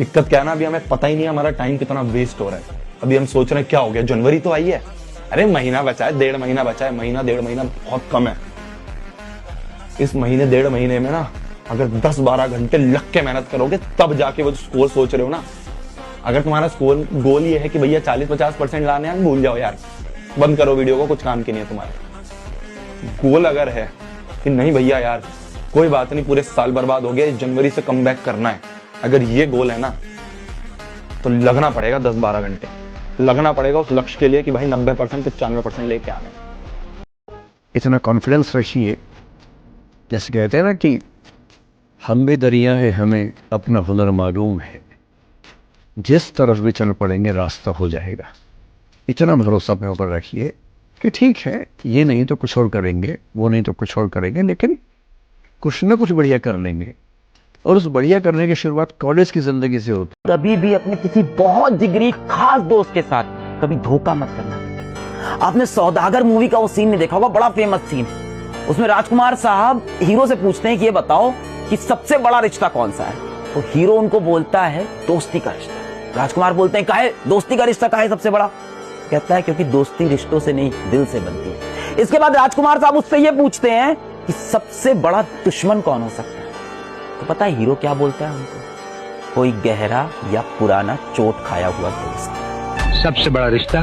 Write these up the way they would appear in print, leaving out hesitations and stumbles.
दिक्कत क्या है ना, अभी हमें पता ही नहीं है हमारा टाइम कितना वेस्ट हो रहा है। अभी हम सोच रहे हैं क्या हो गया, जनवरी तो आई है, अरे महीना बचा है, 1.5 महीना बचा है, महीना 1.5 महीना बहुत कम है। इस महीने 1.5 महीने में ना अगर 10-12 घंटे लग के मेहनत करोगे तब जाके वो स्कोर सोच रहे हो ना। अगर तुम्हारा स्कोर गोल ये है कि भैया 40-50% लाने हैं, भूल जाओ यार, बंद करो वीडियो को, कुछ काम की नहीं है तुम्हारा। गोल अगर है कि नहीं भैया यार कोई बात नहीं, पूरे साल बर्बाद हो गया, इस जनवरी से कम बैक करना है, अगर ये गोल है ना तो लगना पड़ेगा 10-12 घंटे, लगना पड़ेगा उस लक्ष्य के लिए कि भाई 90% 95% लेके आने। इतना कॉन्फिडेंस रखिए, जैसे कहते हैं ना कि हम भी दरिया है, हमें अपना हुनर मालूम है, जिस तरफ भी चल पड़ेंगे रास्ता हो जाएगा। इतना भरोसा अपने ऊपर रखिए कि ठीक है, ये नहीं तो कुछ और करेंगे, वो नहीं तो कुछ और करेंगे, लेकिन कुछ ना कुछ बढ़िया कर लेंगे। और उस बढ़िया करने की शुरुआत कॉलेज की जिंदगी से होती है। कभी भी अपने किसी बहुत जिगरी खास दोस्त के साथ कभी धोखा मत करना। आपने सौदागर मूवी का वो सीन नहीं देखा होगा, बड़ा फेमस सीन। उसमें राजकुमार साहब हीरो से पूछते हैं कि ये बताओ कि सबसे बड़ा रिश्ता कौन सा है, तो हीरो उनको बोलता है दोस्ती का रिश्ता। राजकुमार बोलते हैं काहे दोस्ती का रिश्ता काहे सबसे बड़ा? कहता है क्योंकि दोस्ती रिश्तों से नहीं दिल से बनती है। इसके बाद राजकुमार साहब उससे ये पूछते हैं कि सबसे बड़ा दुश्मन कौन हो सकता है, तो पता है हीरो क्या बोलता है उनको? कोई गहरा या पुराना चोट खाया हुआ दोस्त। सबसे बड़ा रिश्ता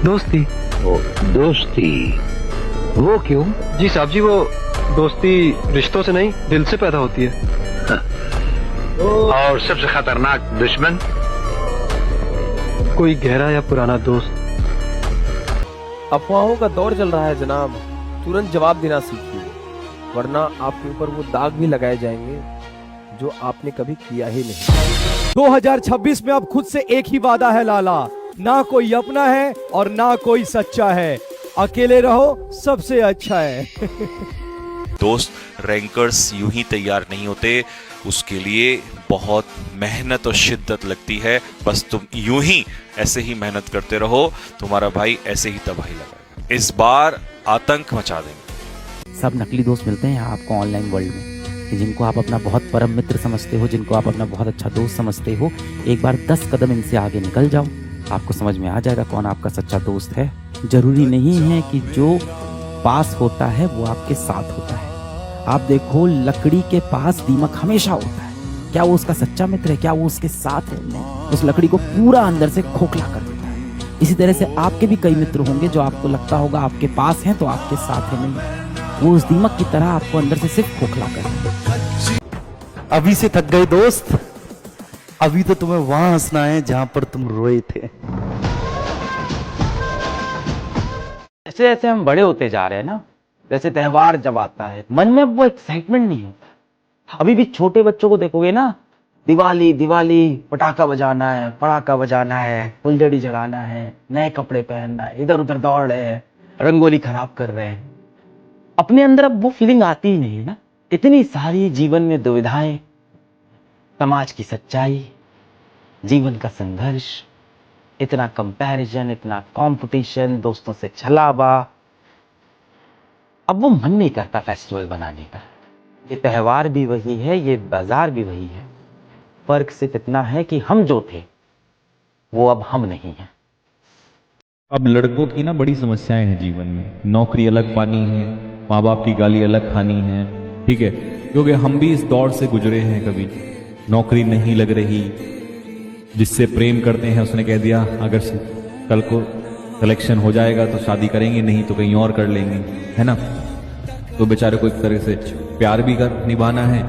दोस्ती। दोस्ती वो क्यों? जी साहब जी, वो दोस्ती रिश्तों से नहीं दिल से पैदा होती है। और सबसे खतरनाक दुश्मन? कोई गहरा या पुराना दोस्त। अफवाहों का दौर चल रहा है जनाब, तुरंत जवाब देना सीखिए, वरना आपके ऊपर वो दाग भी लगाए जाएंगे जो आपने कभी किया ही नहीं। 2026 में अब खुद से एक ही वादा है लाला, ना कोई अपना है और ना कोई सच्चा है, अकेले रहो सबसे अच्छा है। दोस्त रैंकर्स यूं ही तैयार नहीं होते, उसके लिए बहुत मेहनत और शिद्दत लगती है। बस तुम यूं ही ऐसे ही मेहनत करते रहो, तुम्हारा भाई ऐसे ही तबाही लगाएगा। इस बार आतंक मचा देंगे। सब नकली दोस्त मिलते हैं यहाँ आपको ऑनलाइन वर्ल्ड में, कि जिनको आप अपना बहुत परम मित्र समझते हो, जिनको आप अपना बहुत अच्छा दोस्त समझते हो। एक बार 10 कदम इनसे आगे निकल जाओ, आपको समझ में आ जाएगा कौन आपका सच्चा दोस्त है। जरूरी नहीं है कि जो पास होता है वो आपके साथ होता है। आप देखो लकड़ी के पास दीमक हमेशा होता है, क्या वो उसका सच्चा मित्र है? क्या वो उसके साथ है? नहीं, उस लकड़ी को पूरा अंदर से खोखला कर देता है। इसी तरह से आपके भी कई मित्र होंगे जो आपको लगता होगा आपके पास हैं तो आपके साथ है, नहीं, वो उस दीमक की तरह आपको अंदर से सिर्फ खोखला कर देता है। अभी से थक गए दोस्त, अभी तो तुम्हें वहां हंसना है जहां पर तुम रोए थे। जैसे जैसे हम बड़े होते जा रहे हैं ना, जैसे त्योहार जब आता है मन में वो एक्साइटमेंट नहीं होता। अभी भी छोटे बच्चों को देखोगे ना, दिवाली दिवाली, पटाखा बजाना है, पटाखा बजाना है, फुलझड़ी जलाना है, नए कपड़े पहनना है, इधर उधर दौड़ रहे हैं, रंगोली खराब कर रहे हैं। अपने अंदर अब वो फीलिंग आती ही नहीं है ना। इतनी सारी जीवन में दुविधाएं, समाज की सच्चाई, जीवन का संघर्ष, इतना कंपैरिजन, इतना कंपटीशन, दोस्तों से छलावा। अब वो मन नहीं करता फेस्टिवल बनाने का। ये त्योहार भी वही है, ये बाजार भी वही है। फर्क सिर्फ इतना है कि हम जो थे वो अब हम नहीं हैं। अब लड़कों की ना बड़ी समस्याएं हैं जीवन में। नौकरी अलग पानी है, माँ बाप की गाली अलग खानी है, ठीक है, क्योंकि हम भी इस दौर से गुजरे हैं। कभी नौकरी नहीं लग रही, जिससे प्रेम करते हैं उसने कह दिया अगर कल को सिलेक्शन हो जाएगा तो शादी करेंगे, नहीं तो कहीं और कर लेंगे, है ना। तो बेचारे को एक तरह से प्यार भी कर निभाना है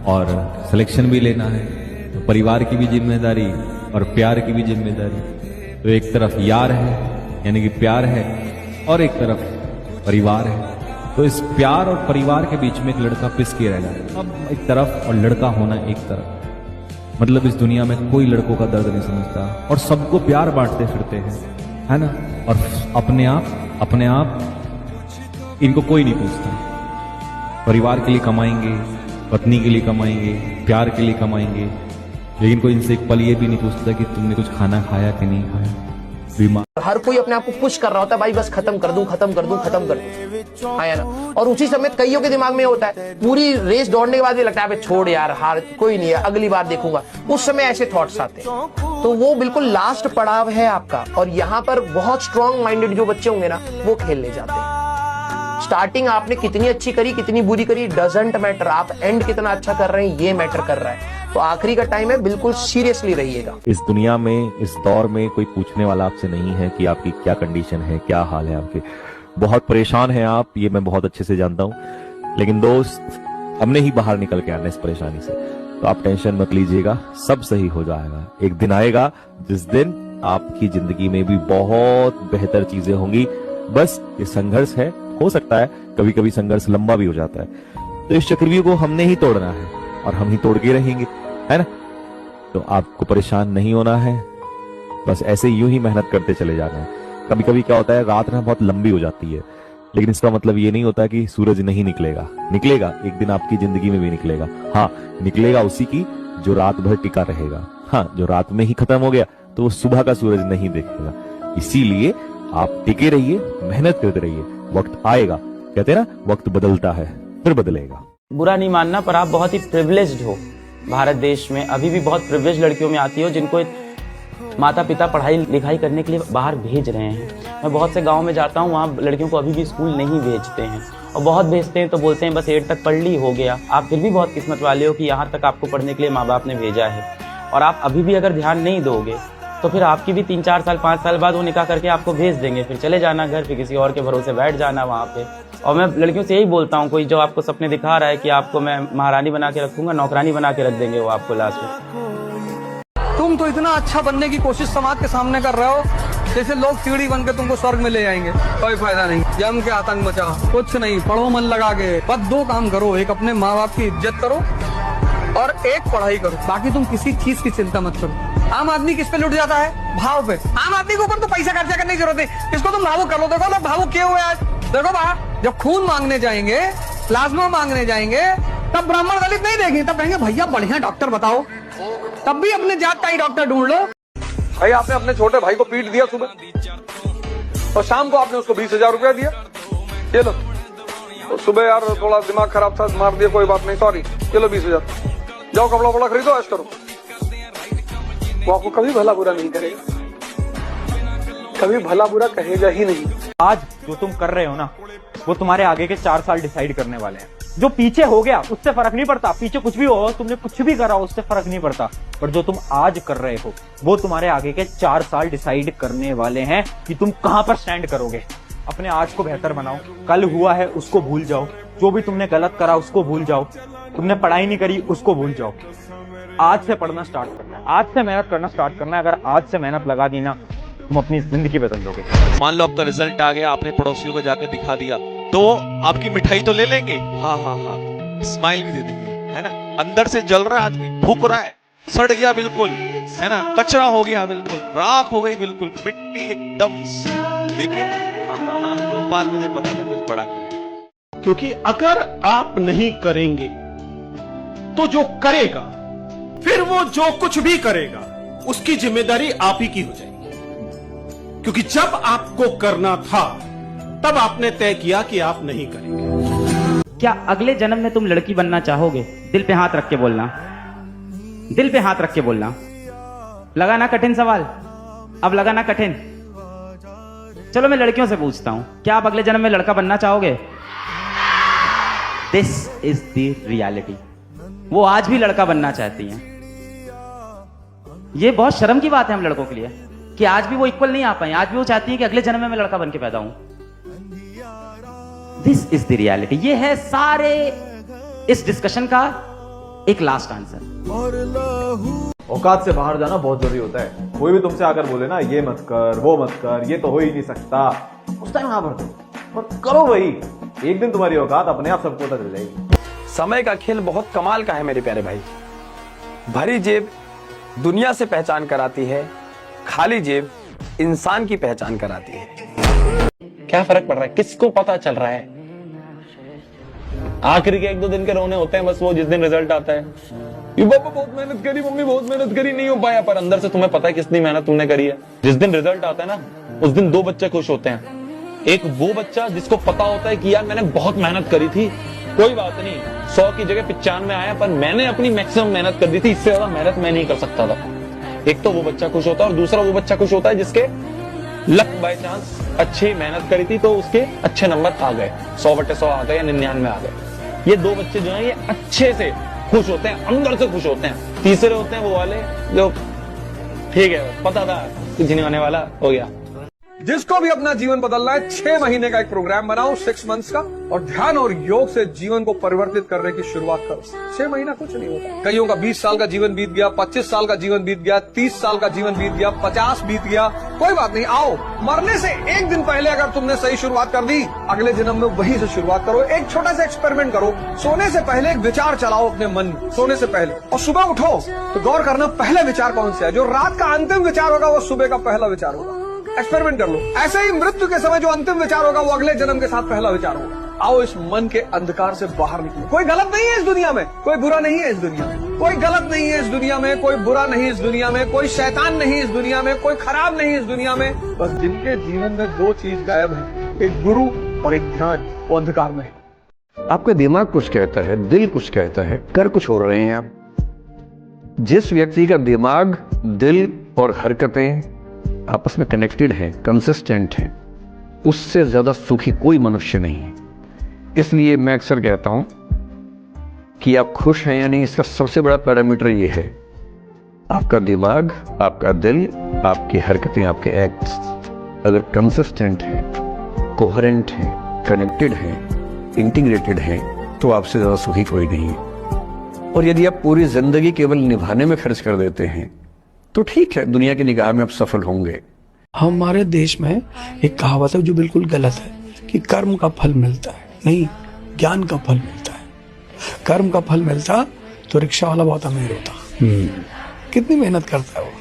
और सिलेक्शन भी लेना है, तो परिवार की भी जिम्मेदारी और प्यार की भी जिम्मेदारी। तो एक तरफ यार है यानी कि प्यार है और एक तरफ परिवार है। तो इस प्यार और परिवार के बीच में एक लड़का पिस के रह जाता, अब एक तरफ और लड़का होना एक तरफ। मतलब इस दुनिया में कोई लड़कों का दर्द नहीं समझता और सबको प्यार बांटते फिरते हैं, है ना। और अपने आप इनको कोई नहीं पूछता। परिवार के लिए कमाएंगे, पत्नी के लिए कमाएंगे, प्यार के लिए कमाएंगे, लेकिन कोई इनसे एक पल ये भी नहीं पूछता कि तुमने कुछ खाना खाया कि नहीं खाया। बीमार हर कोई अपने आप को पुश कर रहा होता है, भाई बस खत्म कर दूं, खत्म कर दूं, खत्म कर दूं, हाँ या ना। और उसी समय कईयों के दिमाग में होता है, पूरी रेस दौड़ने के बाद भी लगता है अबे छोड़ यार, हार कोई नहीं है, अगली बार देखूंगा। उस समय ऐसे थॉट्स आते हैं। तो वो बिल्कुल लास्ट पड़ाव है आपका, और यहाँ पर बहुत स्ट्रॉन्ग माइंडेड जो बच्चे होंगे ना, वो खेलने जाते हैं। स्टार्टिंग आपने कितनी अच्छी करी, कितनी बुरी करी, डजंट मैटर, आप एंड कितना अच्छा कर रहे हैं ये मैटर कर रहा है। तो आखिरी का टाइम है, बिल्कुल सीरियसली रहिएगा। इस दुनिया में, इस दौर में कोई पूछने वाला आपसे नहीं है कि आपकी क्या कंडीशन है, क्या हाल है आपके। बहुत परेशान हैं आप, ये मैं बहुत अच्छे से जानता हूँ, लेकिन दोस्त हमने ही बाहर निकल के आना इस परेशानी से। तो आप टेंशन मत लीजिएगा, सब सही हो जाएगा। एक दिन आएगा जिस दिन आपकी जिंदगी में भी बहुत बेहतर चीजें होंगी। बस ये संघर्ष है, हो सकता है कभी कभी संघर्ष लंबा भी हो जाता है। तो इस चक्रव्यूह को हमने ही तोड़ना है और हम ही तोड़ के रहेंगे, है ना। तो आपको परेशान नहीं होना है, बस ऐसे यूं ही मेहनत करते चले जाना है। कभी कभी क्या होता है, रात ना बहुत लंबी हो जाती है, लेकिन इसका मतलब ये नहीं होता कि सूरज नहीं निकलेगा। निकलेगा, एक दिन आपकी जिंदगी में भी निकलेगा। हाँ, निकलेगा उसी की जो रात भर टिका रहेगा। हाँ, जो रात में ही खत्म हो गया तो वो सुबह का सूरज नहीं देखेगा। इसीलिए आप टिके रहिए, मेहनत करते रहिए, वक्त आएगा। कहते हैं ना, वक्त बदलता है फिर बदलेगा। बुरा नहीं मानना, पर आप बहुत ही प्रिविलेज्ड हो। भारत देश में अभी भी बहुत प्रिविलेज लड़कियों में आती हो, जिनको माता पिता पढ़ाई लिखाई करने के लिए बाहर भेज रहे हैं। मैं बहुत से गांव में जाता हूं, वहां लड़कियों को अभी भी स्कूल नहीं भेजते हैं, और बहुत भेजते हैं तो बोलते हैं बस 8 तक पढ़ ली, हो गया। आप फिर भी बहुत किस्मत वाले हो कि यहाँ तक आपको पढ़ने के लिए माँ बाप ने भेजा है। और आप अभी भी अगर ध्यान नहीं दोगे तो फिर आपकी भी 3-4 साल 5 साल बाद वो निकाह करके आपको भेज देंगे, फिर चले जाना घर, फिर किसी और के भरोसे बैठ जाना वहाँ पे। और मैं लड़कियों से यही बोलता हूँ, कोई जो आपको सपने दिखा रहा है कि आपको मैं महारानी बना के रखूंगा, नौकरानी बना के रख देंगे वो आपको लास्ट में। तुम तो इतना अच्छा बनने की कोशिश समाज के सामने कर रहे हो, जैसे लोग सीढ़ी बन के तुमको स्वर्ग में ले जाएंगे। कोई फायदा नहीं, जम के आतंक मचाओ, कुछ नहीं, पढ़ो मन लगा के। बस 2 काम करो, एक अपने माँ बाप की इज्जत करो और एक पढ़ाई करो, बाकी तुम किसी चीज की चिंता मत करो। आम आदमी किस पे लुट जाता है? भाव पे। आम आदमी के ऊपर तो पैसा खर्चा करने की जरूरत है, इसको तुम भावुक कर लो। देखो लोग भावुक क्यों हुए आज, देखो बाहर जब खून मांगने जाएंगे, प्लाज्मा मांगने जाएंगे, तब ब्राह्मण दलित नहीं देंगे, तब कहेंगे भैया बढ़िया डॉक्टर बताओ, तब भी अपने जात का ही डॉक्टर ढूंढ लो। भाई आपने अपने छोटे भाई को पीट दिया सुबह, और शाम को आपने उसको 20,000 रुपया दिया, ये लो। तो सुबह यार थोड़ा दिमाग खराब था, मार दिया, कोई बात नहीं, सॉरी, ये लो 20,000, जाओ कपड़ा वपड़ा खरीदो, ऐश करो। वो आपको कभी भला बुरा नहीं करेगा, कभी भला बुरा कहेगा ही नहीं। आज जो तुम कर रहे हो ना, वो तुम्हारे आगे के 4 साल डिसाइड करने वाले हैं। जो पीछे हो गया उससे फर्क नहीं पड़ता, पीछे कुछ भी हो, तुमने कुछ भी करा उससे फर्क नहीं पड़ता, पर जो तुम आज कर रहे हो वो तुम्हारे आगे के 4 साल डिसाइड करने वाले हैं कि तुम कहां पर स्टैंड करोगे। अपने आज को बेहतर बनाओ, कल हुआ है उसको भूल जाओ, जो भी तुमने गलत करा उसको भूल जाओ, तुमने पढ़ाई नहीं करी उसको भूल जाओ। आज से पढ़ना स्टार्ट करना है, आज से मेहनत करना स्टार्ट करना है। अगर आज से मेहनत लगा दी ना, तुम अपनी जिंदगी बदल दोगे। मान लो आपका रिजल्ट आ गया, आपने पड़ोसियों को जाकर दिखा दिया, तो आपकी मिठाई तो ले लेंगे, हाँ हाँ हाँ, स्माइल भी दे देंगे, है ना। अंदर से जल रहा है आदमी, भूख रहा है, सड़ गया बिल्कुल, है ना, कचरा हो गया बिल्कुल, राख हो गई बिल्कुल, मिट्टी एकदम, लेकिन बाद मुझे पता नहीं पड़ा। क्योंकि अगर आप नहीं करेंगे तो जो करेगा, फिर वो जो कुछ भी करेगा उसकी जिम्मेदारी आप ही की हो जाएगी। क्योंकि जब आपको करना था तब आपने तय किया कि आप नहीं करेंगे। क्या अगले जन्म में तुम लड़की बनना चाहोगे? दिल पे हाथ रख के बोलना, दिल पे हाथ रख के बोलना। लगा ना कठिन सवाल? अब लगा ना कठिन? चलो मैं लड़कियों से पूछता हूं, क्या आप अगले जन्म में लड़का बनना चाहोगे? This is the reality. वो आज भी लड़का बनना चाहती हैं। ये बहुत शर्म की बात है हम लड़कों के लिए कि आज भी वो इक्वल नहीं आ पाए, आज भी वो चाहती हैं कि अगले जन्म में मैं लड़का बन के पैदा हूं। This is the reality. ये है सारे इस डिस्कशन का एक लास्ट आंसर। औकात से बाहर जाना बहुत जरूरी होता है। कोई भी तुमसे आकर बोले ना ये मत कर, वो मत कर, ये तो हो ही नहीं सकता, उस टाइम हाँ भर दो और करो वही। एक दिन तुम्हारी औकात अपने आप सबको पता चल जाएगी। समय का खेल बहुत कमाल का है मेरे प्यारे भाई। भरी जेब दुनिया से पहचान कराती है, खाली जेब इंसान की पहचान कराती है। क्या फर्क पड़ रहा है, किसको पता चल रहा है? आखिरी के 1-2 दिन के रोने होते हैं बस, वो जिस दिन रिजल्ट आता है ये पापा बहुत मेहनत करी, मम्मी बहुत मेहनत करी, नहीं हो पाया। पर अंदर से तुम्हें पता है कितनी मेहनत तुमने करी है। जिस दिन रिजल्ट आता है ना, उस दिन दो बच्चे खुश होते हैं। एक वो बच्चा जिसको पता होता है कि यार मैंने बहुत मेहनत करी थी, कोई बात नहीं 100 की जगह 95 आया, पर मैंने अपनी मैक्सिमम मेहनत कर दी थी, इससे ज्यादा मेहनत मैं नहीं कर सकता था। एक तो वो बच्चा खुश होता है, और दूसरा वो बच्चा खुश होता है जिसके लक बाय चांस अच्छी मेहनत करी थी तो उसके अच्छे नंबर आ गए, 100/100 आ गए या 99 आ गए। ये दो बच्चे जो हैं ये अच्छे से खुश होते हैं, अंदर से खुश होते हैं। तीसरे होते हैं वो वाले जो ठीक है पता था कुछ नहीं होने वाला, हो गया। जिसको भी अपना जीवन बदलना है, 6 महीने का एक प्रोग्राम बनाओ 6 मंथ्स का, और ध्यान और योग से जीवन को परिवर्तित करने की शुरुआत करो। 6 महीना कुछ नहीं होता। कईयों का 20 साल का जीवन बीत गया, 25 साल का जीवन बीत गया, 30 साल का जीवन बीत गया, 50 बीत गया, कोई बात नहीं। आओ, मरने से एक दिन पहले अगर तुमने सही शुरुआत कर दी, अगले जन्म में वही से शुरुआत करो। एक छोटा सा एक्सपेरिमेंट करो, सोने से पहले एक विचार चलाओ अपने मन में, सोने से पहले, और सुबह उठो तो गौर करना पहला विचार कौन सा है। जो रात का अंतिम विचार होगा वो सुबह का पहला विचार होगा। एक्सपेरिमेंट कर लो। ऐसे ही मृत्यु के समय जो अंतिम विचार होगा वो अगले जन्म के साथ पहला विचार होगा। आओ इस मन के अंधकार से बाहर निकलो। कोई गलत नहीं है इस दुनिया में, कोई बुरा नहीं है इस दुनिया में, कोई गलत नहीं है इस दुनिया में, कोई बुरा नहीं इस दुनिया में, कोई शैतान नहीं इस दुनिया में, कोई खराब नहीं इस दुनिया में। बस जिनके जीवन में 2 चीज गायब है, एक गुरु और एक ध्यान, वो अंधकार में है। आपका दिमाग कुछ कहता है, दिल कुछ कहता है, कर कुछ हो रहे हैं आप। जिस व्यक्ति का दिमाग, दिल और हरकतें आपस में कनेक्टेड हैं, कंसिस्टेंट हैं, उससे ज्यादा सुखी कोई मनुष्य नहीं है। इसलिए मैं अक्सर कहता हूं कि आप खुश हैं या नहीं, इसका सबसे बड़ा पैरामीटर ये है आपका दिमाग, आपका दिल, आपकी हरकतें, आपके एक्ट्स अगर कंसिस्टेंट हैं, कोहेरेंट हैं, कनेक्टेड हैं, इंटीग्रेटेड हैं, तो आपसे ज्यादा सुखी कोई नहीं है। और यदि आप पूरी जिंदगी केवल निभाने में खर्च कर देते हैं तो ठीक है, दुनिया की निगाह में आप सफल होंगे। हमारे देश में एक कहावत है जो बिल्कुल गलत है कि कर्म का फल मिलता है, नहीं, ज्ञान का फल मिलता है। कर्म का फल मिलता तो रिक्शा वाला बहुत अमीर होता, कितनी मेहनत करता है वो।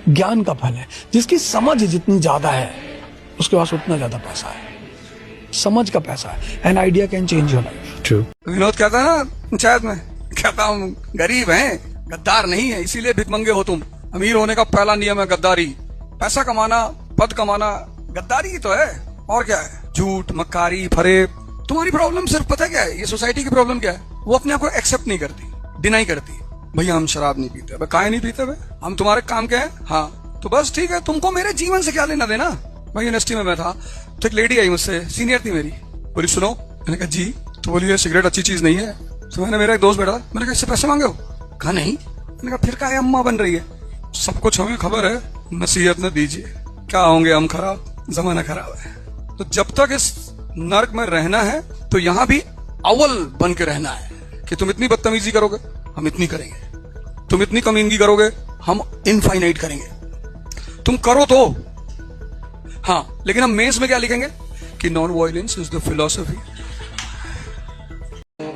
ज्ञान का फल है, जिसकी समझ जितनी ज्यादा है उसके पास उतना ज्यादा पैसा है। समझ का पैसा है। An idea can change your life. True. Vinod कहता है ना पंचायत में, कहता हूँ गरीब हैं, गद्दार नहीं है, इसीलिए भिखमंगे हो तुम। अमीर होने का पहला नियम है गद्दारी। पैसा कमाना, पद कमाना गद्दारी ही तो है, और क्या है? झूठ, मक्कारी, फरेब। तुम्हारी प्रॉब्लम सिर्फ पता क्या है, ये सोसाइटी की प्रॉब्लम क्या है, वो अपने आप को एक्सेप्ट नहीं करती, डिनाई करती। भैया हम शराब नहीं पीते। काहे नहीं पीते भाई? हम तुम्हारे काम के हैं। हाँ तो बस ठीक है, तुमको मेरे जीवन से क्या लेना देना। मैं यूनिवर्सिटी में मैं था तो एक लेडी आई मुझसे, सीनियर थी मेरी, बोली सुनो। मैंने कहा जी। तो बोली ये सिगरेट अच्छी चीज नहीं है। तो मैंने, मेरा एक दोस्त बैठा, मैंने कहा इससे पैसे मांगे हो? कहा नहीं। मैंने कहा फिर काहे अम्मा बन रही है? सब कुछ हमें खबर है, नसीहत न दीजिए, क्या होंगे हम खराब, जमाना खराब है। तो जब तक इस नर्क में रहना है तो यहाँ भी अव्वल बन के रहना है कि तुम इतनी बदतमीजी करोगे हम इतनी करेंगे, तुम इतनी कमीनगी करोगे हम इनफाइनाइट करेंगे। तुम करो तो हाँ, लेकिन हम मेंस में क्या लिखेंगे कि non violence is the philosophy.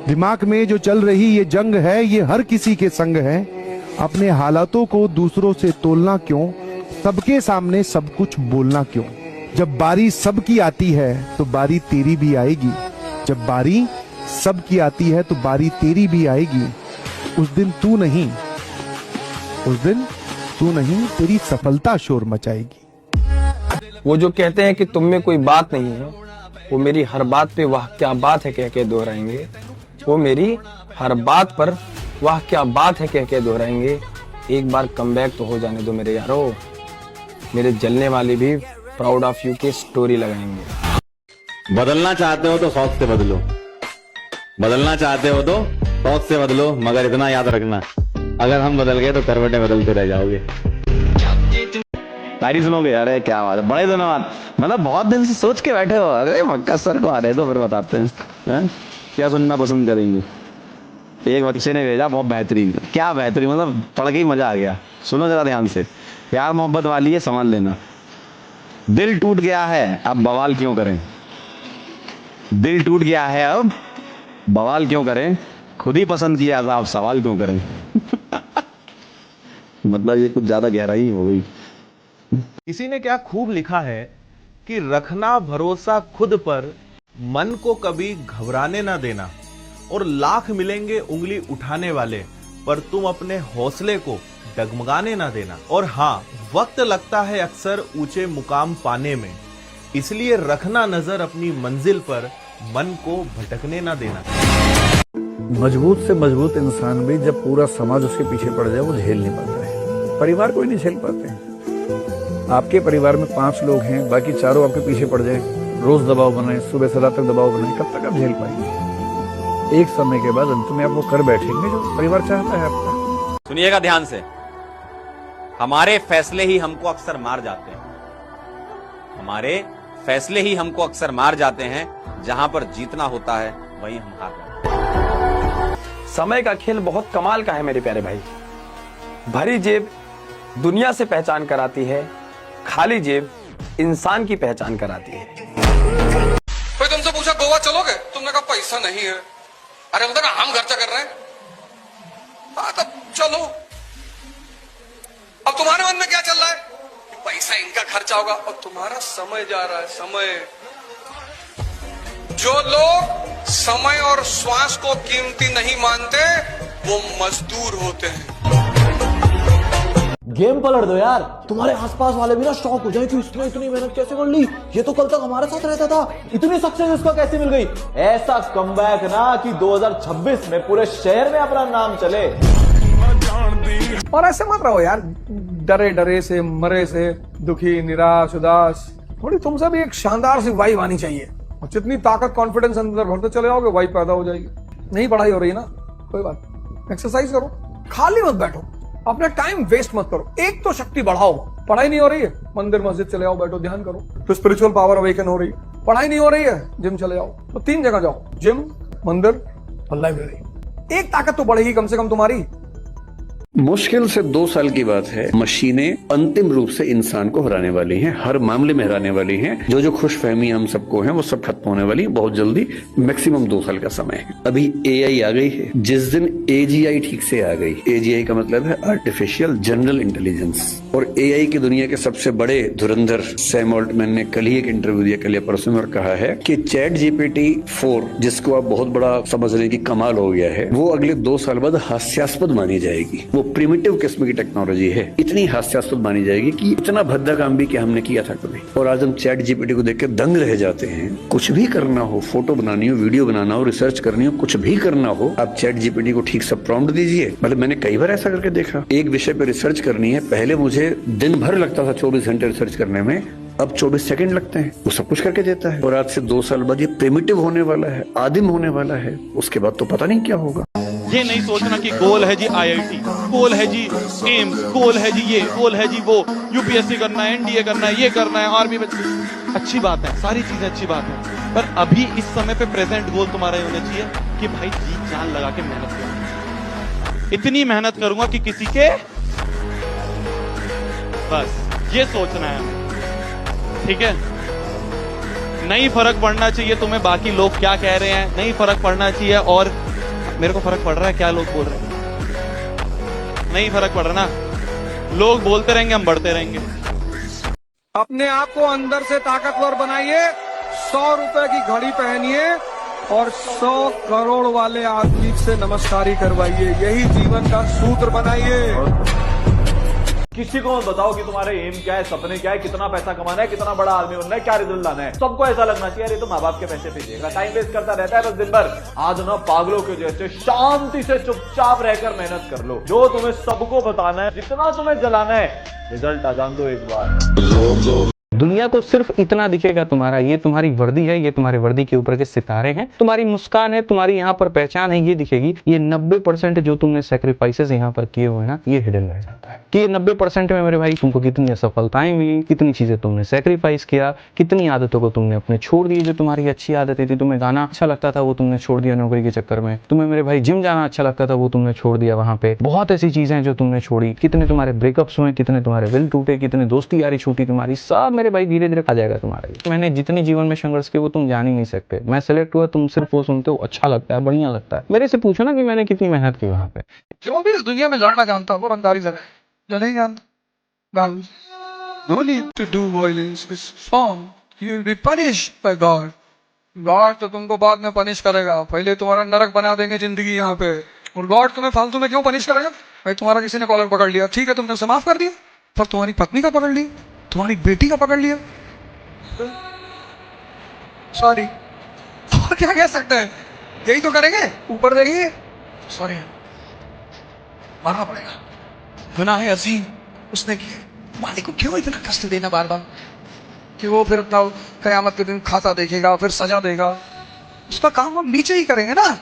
दिमाग में जो चल रही ये जंग है, ये हर किसी के संग है। अपने हालातों को दूसरों से तोलना क्यों, सबके सामने सब कुछ बोलना क्यों। जब बारी सबकी आती है तो बारी तेरी भी आएगी। जब बारी सबकी आती है तो बारी तेरी भी आएगी। उस दिन तू नहीं, तेरी सफलता शोर मचाएगी। वो जो कहते हैं कि तुम में कोई बात नहीं है, वो मेरी हर बात पे वाह क्या बात है कह के दोहराएंगे। वो मेरी हर बात पर वाह क्या बात है कह के दोहराएंगे। एक बार कमबैक तो हो जाने दो मेरे यारो, मेरे जलने वाले भी प्राउड ऑफ यू की स्टोरी लगाएंगे। बदलना चाहते हो तो शौक से बदलो, बदलना चाहते हो तो शौक से बदलो, मगर इतना याद रखना अगर हम बदल गए तो करवटें बदलते रह जाओगे। शायरी सुनोगे? अरे क्या बात है, बड़े दिनों बाद, मतलब बहुत दिन से सोच के बैठे हो। अरे मक्का सर को आ रहे तो फिर बताते हैं क्या सुनना पसंद करेंगे। एक बच्चे ने भेजा, बहुत बेहतरीन, क्या बेहतरीन, मतलब पढ़ के ही मजा आ गया। सुनो जरा ध्यान से, प्यार मोहब्बत वाली है, समझ लेना। दिल टूट गया है, अब बवाल क्यों करें। दिल टूट गया है, अब बवाल क्यों करें। खुद ही पसंद किया था, आप सवाल क्यों करें। मतलब ये कुछ ज्यादा गहराई हो गई। किसी ने क्या खूब लिखा है कि रखना भरोसा खुद पर, मन को कभी घबराने ना देना, और लाख मिलेंगे उंगली उठाने वाले, पर तुम अपने हौसले को डगमगाने ना देना। और हाँ, वक्त लगता है अक्सर ऊंचे मुकाम पाने में, इसलिए रखना नजर अपनी मंजिल पर, मन को भटकने ना देना। मजबूत से मजबूत इंसान भी जब पूरा समाज उसके पीछे पड़ जाए वो झेल नहीं पाता है। परिवार कोई नहीं झेल पाते हैं। आपके परिवार में 5 लोग हैं, बाकी चारों आपके पीछे पड़ जाए, रोज दबाव बनाए, सुबह से रात तक दबाव बनाए, कब तक आप झेल पाएंगे? एक समय के बाद अंत में आप वो कर बैठेंगे जो परिवार चाहता है आपका। सुनिएगा ध्यान से, हमारे फैसले ही हमको अक्सर मार जाते हैं। हमारे फैसले ही हमको अक्सर मार जाते हैं। जहां पर जीतना होता है वहीं हम हार जाते हैं। समय का खेल बहुत कमाल का है मेरे प्यारे भाई। भरी जेब दुनिया से पहचान कराती है, खाली जेब इंसान की पहचान कराती है। कोई तुमसे पूछा गोवा चलोगे, तुमने कहा पैसा नहीं है। अरे बोलते ना हम खर्चा कर रहे हैं। हाँ तब चलो। अब तुम्हारे मन में क्या चल रहा है? पैसा इनका खर्चा होगा और तुम्हारा समय जा रहा है। समय, जो लोग समय और श्वास को कीमती नहीं मानते वो मजदूर होते हैं। गेम पलट दो यार, तुम्हारे आसपास वाले भी ना शॉक हो जाए कि इसने इतनी मेहनत कैसे कर ली, ये तो कल तक हमारे साथ रहता था, इतनी सक्सेस इसको कैसे मिल गई। ऐसा कमबैक ना कि 2026 में पूरे शहर में अपना नाम चले। और ऐसे मत रहो यार, डरे डरे से, मरे से, दुखी, निराश, उदास। थोड़ी तुमसे भी एक शानदार सी वाइब आनी चाहिए। और जितनी ताकत, कॉन्फिडेंस अंदर भरते चले जाओगे, वाइब पैदा हो जाएगी। नहीं पढ़ाई हो रही ना, कोई बात, एक्सरसाइज करो, खाली मत बैठो, अपना टाइम वेस्ट मत करो। एक तो शक्ति बढ़ाओ। पढ़ाई नहीं हो रही है, मंदिर मस्जिद चले जाओ, बैठो ध्यान करो, तो स्पिरिचुअल पावर अवेकन हो रही है। पढ़ाई नहीं हो रही है, जिम चले जाओ, तो 3 जगह जाओ, जिम, मंदिर और लाइब्रेरी। एक ताकत तो बढ़ेगी कम से कम तुम्हारी। मुश्किल से 2 साल की बात है, मशीनें अंतिम रूप से इंसान को हराने वाली हैं, हर मामले में हराने वाली हैं। जो जो खुशफहमी हम सबको है वो सब खत्म होने वाली है बहुत जल्दी, मैक्सिमम 2 साल का समय है। अभी एआई आ गई है, जिस दिन एजीआई ठीक से आ गई, एजीआई का मतलब है आर्टिफिशियल जनरल इंटेलिजेंस, और एआई की दुनिया के सबसे बड़े धुरंधर सैम ऑल्टमैन ने कल ही एक इंटरव्यू दिया, कल या परसों में, और कहा है कि चैट जीपीटी 4, जिसको आप बहुत बड़ा समझ रहे हैं कि कमाल हो गया है, वो अगले 2 साल बाद हास्यास्पद मानी जाएगी। वो प्रिमिटिव किस्म की टेक्नोलॉजी है, इतनी हास्यास्पद मानी जाएगी कि इतना भद्दा काम भी कि हमने किया था कभी। और आज हम चैट जीपीटी को देख के दंग रह जाते हैं। कुछ भी करना हो, फोटो बनानी हो, वीडियो बनाना हो, रिसर्च करनी हो, कुछ भी करना हो, आप चैट जीपीटी को ठीक से प्रॉम्प्ट दीजिए। मतलब मैंने कई बार ऐसा करके देखा, एक विषय पे रिसर्च करनी है, पहले मुझे दिन भर लगता था 24 घंटे रिसर्च करने में, अब 24 सेकंड लगते हैं, वो सब कुछ करके देता है। और आज से 2 साल बाद ये प्रिमिटिव होने वाला है, आदिम होने वाला है, उसके बाद तो पता नहीं क्या होगा। ये नहीं सोचना कि गोल है जी IIT, गोल है जी एम्स, गोल है जी ये, गोल है जी वो, यूपीएससी करना है, एनडीए करना है, ये करना है, आर्मी में। अच्छी बात है, सारी चीजें अच्छी बात है, पर अभी इस समय पे प्रेजेंट गोल तुम्हारा ये होना चाहिए कि भाई जी जान लगा के मेहनत करूंगा, इतनी मेहनत करूंगा कि किसी के, बस ये सोचना है, ठीक है। नहीं फर्क पड़ना चाहिए तुम्हें बाकी लोग क्या कह रहे हैं, नहीं फर्क पड़ना चाहिए, और मेरे को फर्क पड़ रहा है क्या लोग बोल रहे हैं, नहीं फर्क पड़ रहा ना, लोग बोलते रहेंगे, हम बढ़ते रहेंगे। अपने आप को अंदर से ताकतवर बनाइए, 100 रुपए की घड़ी पहनिए और 100 करोड़ वाले आदमी से नमस्कारी करवाइए। यही जीवन का सूत्र बनाइए। किसी को मत बताओ कि तुम्हारे एम क्या है, सपने क्या है, कितना पैसा कमाना है, कितना बड़ा आदमी बनना है, क्या रिजल्ट लाना है। सबको ऐसा लगना चाहिए अरे तो माँ बाप के पैसे भेजेगा, टाइम वेस्ट करता रहता है बस दिन भर। आज ना पागलों के जैसे शांति से चुपचाप रहकर मेहनत कर लो। जो तुम्हें सबको बताना है, जितना तुम्हें जलाना है, रिजल्ट आ जान दो एक बार। दुनिया को सिर्फ इतना दिखेगा तुम्हारा, ये तुम्हारी वर्दी है, ये तुम्हारे वर्दी के ऊपर के सितारे हैं, तुम्हारी मुस्कान है, तुम्हारी यहाँ पर पहचान है, ये दिखेगी। ये 90% जो तुमने सैक्रिफाइसेस यहाँ पर किए हुए ना, ये हिडन रह जाता है कि ये 90% में मेरे भाई तुमको कितनी असफलताएं हुई, कितनी चीजें तुमने सैक्रिफाइस किया, कितनी आदतों को तुमने अपने छोड़ दी। जो तुम्हारी अच्छी आदतें थी, तुम्हें गाना अच्छा लगता था वो तुमने छोड़ दिया नौकरी के चक्कर में, तुम्हें मेरे भाई जिम जाना अच्छा लगता था वो तुमने छोड़ दिया वहां पे। बहुत ऐसी चीजें जो तुमने छोड़ी, कितने तुम्हारे ब्रेकअप्स हुए, कितने तुम्हारे दिल टूटे, कितने दोस्ती यारी छूटी तुम्हारी, सब मेरे भाई धीरे धीरे आ जाएगा तुम्हारा। मैंने जितनी जीवन में संघर्ष किया वो तुम जान ही नहीं सकते। मैं सिलेक्ट हुआ, तुम सिर्फ वो सुनते हो, अच्छा लगता है, बढ़िया लगता है। मेरे से पूछो ना कि मैंने कितनी मेहनत की वहां पे। जो भी इस दुनिया में लड़ना जानता है वो रंगदारी लड़े, जो नहीं जानता, no need to do violence, it's wrong, you will be punished by God। God तो तुमको बाद में पनिश करेगा, पहले तुम्हारा नरक बना देंगे जिंदगी यहाँ पे। और गॉड तुम्हें फालतू में क्यों पनिश करेगा? भाई तुम्हारा किसी ने कॉलर पकड़ लिया, ठीक है तुमने उसे माफ कर दिया, पर तुम्हारी पत्नी का पकड़ लिया, तुम्हारी बेटी का पकड़ लिया, सॉरी। और क्या कह सकते हैं? यही तो करेंगे, ऊपर देखिए, सॉरी मारना पड़ेगा, गुनाह है अजीम उसने किया। मालिक को क्यों इतना कष्ट देना बार बार कि वो फिर अपना कयामत के दिन खाता देखेगा, फिर सजा देगा। उसका काम हम नीचे ही करेंगे ना।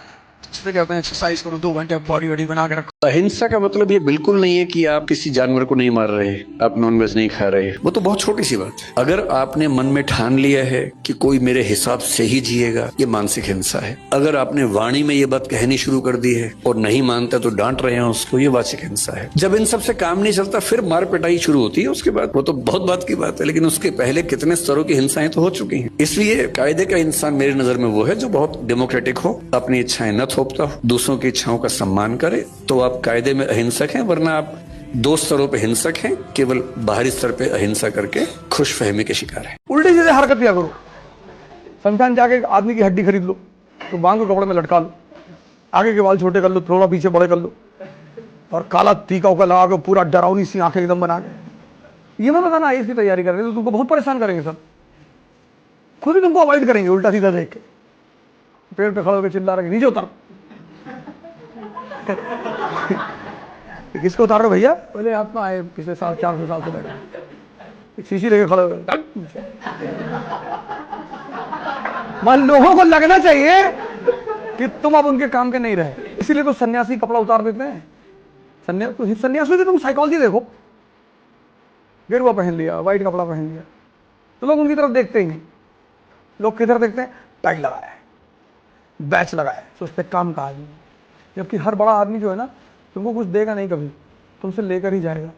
इसलिए कहते हैं एक्सरसाइज करो, 2 घंटे बॉडी वॉडी बना के रखो। अहिंसा का मतलब ये बिल्कुल नहीं है कि आप किसी जानवर को नहीं मार रहे, आप नॉनवेज नहीं खा रहे, वो तो बहुत छोटी सी बात है। अगर आपने मन में ठान लिया है कि कोई मेरे हिसाब से ही जिएगा, ये मानसिक हिंसा है। अगर आपने वाणी में ये बात कहनी शुरू कर दी है और नहीं मानता तो डांट रहे हैं उसको, ये वाचिक हिंसा है। जब इन सब से काम नहीं चलता फिर मार पिटाई शुरू होती है, उसके बाद वो तो बहुत बात की बात है, लेकिन उसके पहले कितने स्तरों की हिंसाएं तो हो चुकी हैं। इसलिए कायदे का इंसान मेरी नजर में वो है जो बहुत डेमोक्रेटिक हो, अपनी इच्छाएं न थोपता हो, दूसरों की इच्छाओं का सम्मान करे, तो आप कायदे में अहिंसक हैं। वरना आप 2 स्तरों पे हिंसक हैं, केवल बाहरी स्तर पे अहिंसा करके खुशफहमी के शिकार हैं। उल्टी सीधे हरकत किया करो। शमशान जाके आदमी की हड्डी खरीद लो, तो बांध को कपड़े में लटका लो, आगे के बाल छोटे कर लो, थोड़ा पीछे बड़े कर लो, और काला टीका उका लगा के पूरा डरावनी सी आंखें एकदम बना के, ये मैं बताना इसकी तैयारी कर रहे हैं तो तुमको बहुत परेशान करेंगे सब, खुद ही तुमको अवॉइड करेंगे उल्टा सीधा देख के, पेड़ पे खड़े होकर चिल्ला रहे नीचे उतर। किसको उतार रहे भैया? पहले आप ना आए पिछले साल 400 साल से बैठे, शीशी लेके खड़े हो गए। मान लोगों को लगना चाहिए कि तुम अब उनके काम के नहीं रहे, इसीलिए तो सन्यासी कपड़ा उतार देते हैं। सन्यासी से तुम साइकोलॉजी देखो, गेरुआ पहन लिया, व्हाइट कपड़ा पहन लिया, तो लोग उनकी तरफ देखते ही नहीं। लोग किधर देखते हैं? टैग लगाया है, बैच लगाया है, सोचते काम का आदमी। जबकि हर बड़ा आदमी जो है ना, तुमको कुछ देगा नहीं, कभी तुमसे लेकर ही जाएगा।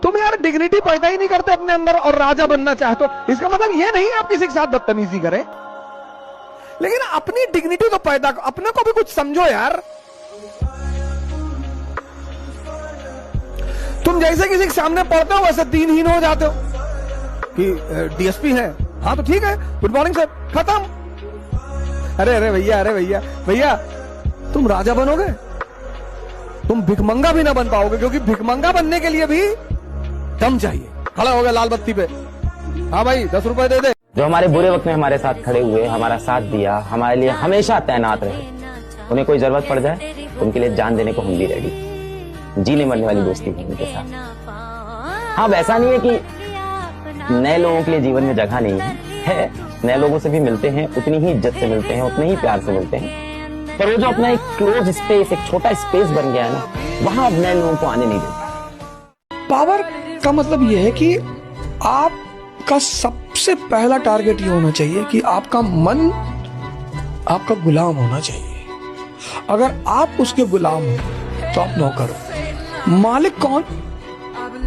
तुम यार डिग्निटी पैदा ही नहीं करते अपने अंदर और राजा बनना चाहते हो। इसका मतलब ये नहीं आप किसी के साथ बदतमीजी करें, लेकिन अपनी डिग्निटी तो पैदा, अपने को भी कुछ समझो यार। तुम जैसे किसी के सामने पढ़ते हो वैसे दीनहीन हो जाते हो कि डीएसपी है, हाँ तो ठीक है, गुड मॉर्निंग सर, खत्म। अरे भैया तुम राजा बनोगे, तुम भिखमंगा भी ना बन पाओगे, क्योंकि भिखमंगा बनने के लिए भी दम चाहिए। खड़ा हो गया लाल बत्ती पे, हाँ भाई 10 रुपए दे दे। जो हमारे बुरे वक्त में हमारे साथ खड़े हुए, हमारा साथ दिया, हमारे लिए हमेशा तैनात रहे, उन्हें कोई जरूरत पड़ जाए तो उनके लिए जान देने को हम भी रेडी। जीने मरने वाली दोस्ती है उनके साथ। हाँ, वैसा नहीं है कि नए लोगों के लिए जीवन में जगह नहीं है, नए लोगों से भी मिलते हैं, उतनी ही इज्जत से मिलते हैं, उतने ही प्यार से मिलते हैं, पर वो जो अपना एक क्लोज स्पेस, एक छोटा स्पेस बन गया है ना, वहां अब नए लोगों को आने नहीं देते। पावर का मतलब ये है कि आपका सबसे पहला टारगेट ये होना चाहिए कि आपका मन आपका गुलाम होना चाहिए। अगर आप उसके गुलाम हो तो आप नौकर हो। मालिक कौन?